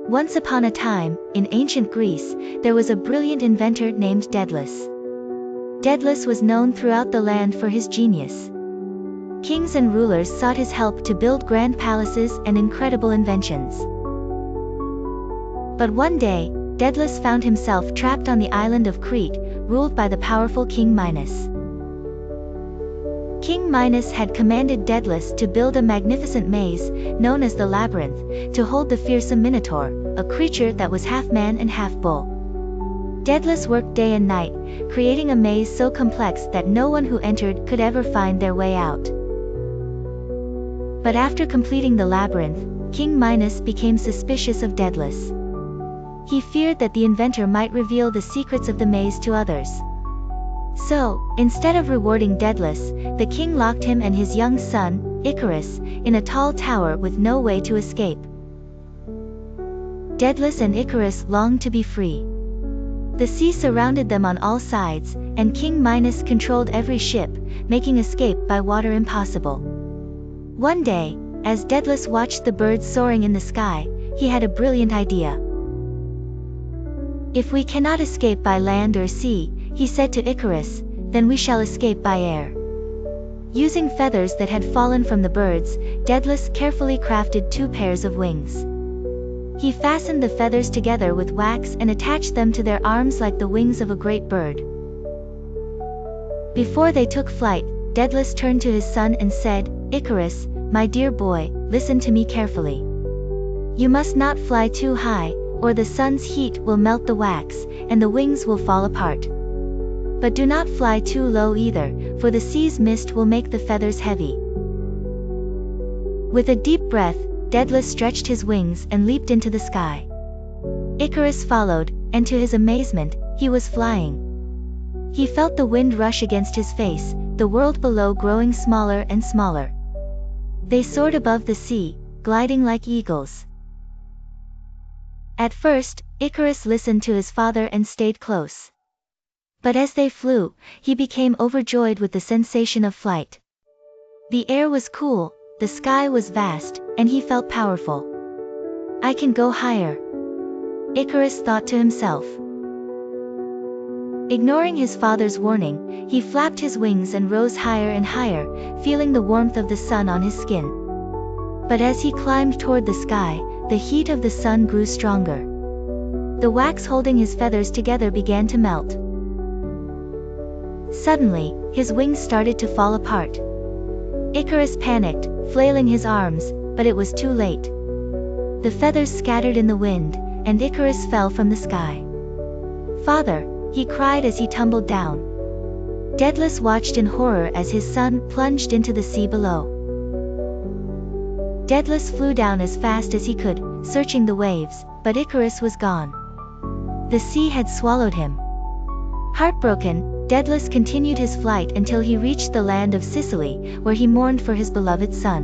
Once upon a time, in ancient Greece, there was a brilliant inventor named Daedalus. Daedalus was known throughout the land for his genius. Kings and rulers sought his help to build grand palaces and incredible inventions. But one day, Daedalus found himself trapped on the island of Crete, ruled by the powerful King Minos. King Minos had commanded Daedalus to build a magnificent maze, known as the Labyrinth, to hold the fearsome Minotaur, a creature that was half man and half bull. Daedalus worked day and night, creating a maze so complex that no one who entered could ever find their way out. But after completing the labyrinth, King Minos became suspicious of Daedalus. He feared that the inventor might reveal the secrets of the maze to others. So, instead of rewarding Daedalus, the king locked him and his young son, Icarus, in a tall tower with no way to escape. Daedalus and Icarus longed to be free. The sea surrounded them on all sides, and King Minos controlled every ship, making escape by water impossible. One day, as Daedalus watched the birds soaring in the sky, he had a brilliant idea. "If we cannot escape by land or sea," he said to Icarus, "then we shall escape by air." Using feathers that had fallen from the birds, Daedalus carefully crafted 2 pairs of wings. He fastened the feathers together with wax and attached them to their arms like the wings of a great bird. Before they took flight, Daedalus turned to his son and said, "Icarus, my dear boy, listen to me carefully. You must not fly too high, or the sun's heat will melt the wax, and the wings will fall apart. But do not fly too low either, for the sea's mist will make the feathers heavy." With a deep breath, Daedalus stretched his wings and leaped into the sky. Icarus followed, and to his amazement, he was flying. He felt the wind rush against his face, the world below growing smaller and smaller. They soared above the sea, gliding like eagles. At first, Icarus listened to his father and stayed close. But as they flew, he became overjoyed with the sensation of flight. The air was cool, the sky was vast, and he felt powerful. "I can go higher," Icarus thought to himself. Ignoring his father's warning, he flapped his wings and rose higher and higher, feeling the warmth of the sun on his skin. But as he climbed toward the sky, the heat of the sun grew stronger. The wax holding his feathers together began to melt. Suddenly, his wings started to fall apart. Icarus panicked, flailing his arms, but it was too late. The feathers scattered in the wind, and Icarus fell from the sky. "Father," he cried as he tumbled down. Daedalus watched in horror as his son plunged into the sea below. Daedalus flew down as fast as he could, searching the waves, but Icarus was gone. The sea had swallowed him. Heartbroken, Daedalus continued his flight until he reached the land of Sicily, where he mourned for his beloved son.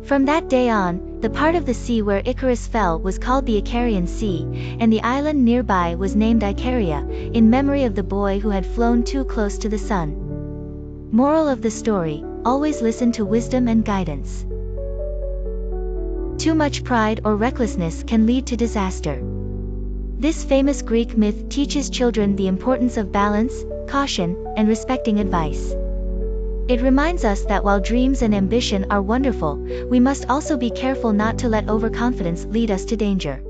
From that day on, the part of the sea where Icarus fell was called the Icarian Sea, and the island nearby was named Icaria, in memory of the boy who had flown too close to the sun. Moral of the story: always listen to wisdom and guidance. Too much pride or recklessness can lead to disaster. This famous Greek myth teaches children the importance of balance, caution, and respecting advice. It reminds us that while dreams and ambition are wonderful, we must also be careful not to let overconfidence lead us to danger.